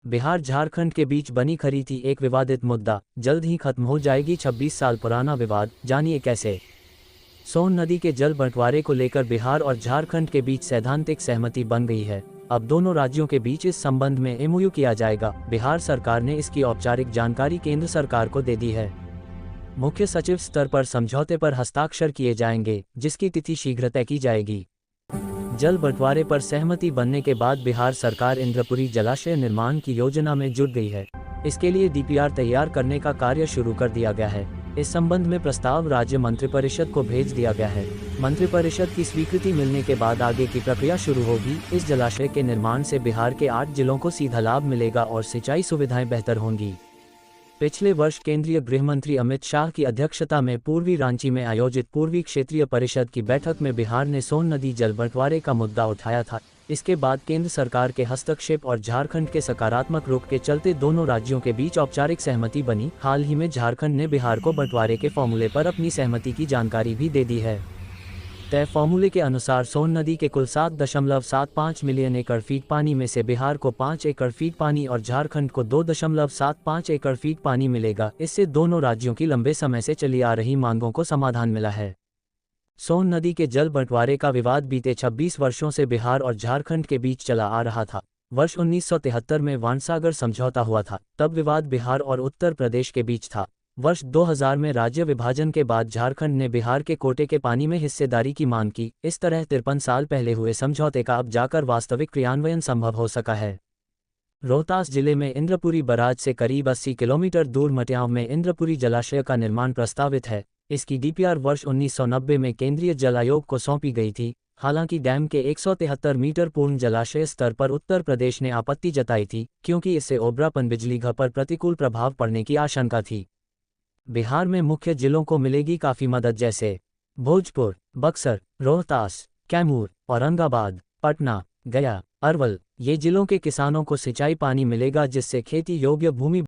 बिहार झारखंड के बीच बनी खड़ी थी एक विवादित मुद्दा, जल्द ही खत्म हो जाएगी 26 साल पुराना विवाद, जानिए कैसे। सोन नदी के जल बंटवारे को लेकर बिहार और झारखंड के बीच सैद्धांतिक सहमति बन गई है। अब दोनों राज्यों के बीच इस संबंध में एमओयू किया जाएगा। बिहार सरकार ने इसकी औपचारिक जानकारी केंद्र सरकार को दे दी है। मुख्य सचिव स्तर पर समझौते पर हस्ताक्षर किए जाएंगे, जिसकी तिथि शीघ्र तय की जाएगी। जल बंटवारे पर सहमति बनने के बाद बिहार सरकार इंद्रपुरी जलाशय निर्माण की योजना में जुट गई है। इसके लिए डीपीआर तैयार करने का कार्य शुरू कर दिया गया है। इस संबंध में प्रस्ताव राज्य मंत्रिपरिषद को भेज दिया गया है। मंत्रिपरिषद की स्वीकृति मिलने के बाद आगे की प्रक्रिया शुरू होगी। इस जलाशय के निर्माण से बिहार के 8 जिलों को सीधा लाभ मिलेगा और सिंचाई सुविधाएं बेहतर होंगी। पिछले वर्ष केंद्रीय गृह मंत्री अमित शाह की अध्यक्षता में पूर्वी रांची में आयोजित पूर्वी क्षेत्रीय परिषद की बैठक में बिहार ने सोन नदी जल बंटवारे का मुद्दा उठाया था। इसके बाद केंद्र सरकार के हस्तक्षेप और झारखंड के सकारात्मक रुख के चलते दोनों राज्यों के बीच औपचारिक सहमति बनी। हाल ही में झारखंड ने बिहार को बंटवारे के फॉर्मूले पर अपनी सहमति की जानकारी भी दे दी है। तय फॉर्मूले के अनुसार सोन नदी के कुल 7.75 मिलियन एकड़ फीट पानी में से बिहार को 5 एकड़ फीट पानी और झारखंड को 2.75 एकड़ फीट पानी मिलेगा। इससे दोनों राज्यों की लंबे समय से चली आ रही मांगों को समाधान मिला है। सोन नदी के जल बंटवारे का विवाद बीते 26 वर्षों से बिहार और झारखंड के बीच चला आ रहा था। वर्ष 1973 में वानसागर समझौता हुआ था, तब विवाद बिहार और उत्तर प्रदेश के बीच था। वर्ष 2000 में राज्य विभाजन के बाद झारखंड ने बिहार के कोटे के पानी में हिस्सेदारी की मांग की। इस तरह 53 साल पहले हुए समझौते का अब जाकर वास्तविक क्रियान्वयन संभव हो सका है। रोहतास जिले में इंद्रपुरी बराज से करीब 80 किलोमीटर दूर मटियाव में इंद्रपुरी जलाशय का निर्माण प्रस्तावित है। इसकी डीपीआर वर्ष 1990 में केंद्रीय जल आयोग को सौंपी गई थी। हालांकि डैम के 173 मीटर पूर्ण जलाशय स्तर पर उत्तर प्रदेश ने आपत्ति जताई थी, क्योंकि इससे ओबरापन बिजली घर पर प्रतिकूल प्रभाव पड़ने की आशंका थी। बिहार में मुख्य जिलों को मिलेगी काफी मदद, जैसे भोजपुर, बक्सर, रोहतास, कैमूर, औरंगाबाद, पटना, गया, अरवल। ये जिलों के किसानों को सिंचाई पानी मिलेगा, जिससे खेती योग्य भूमि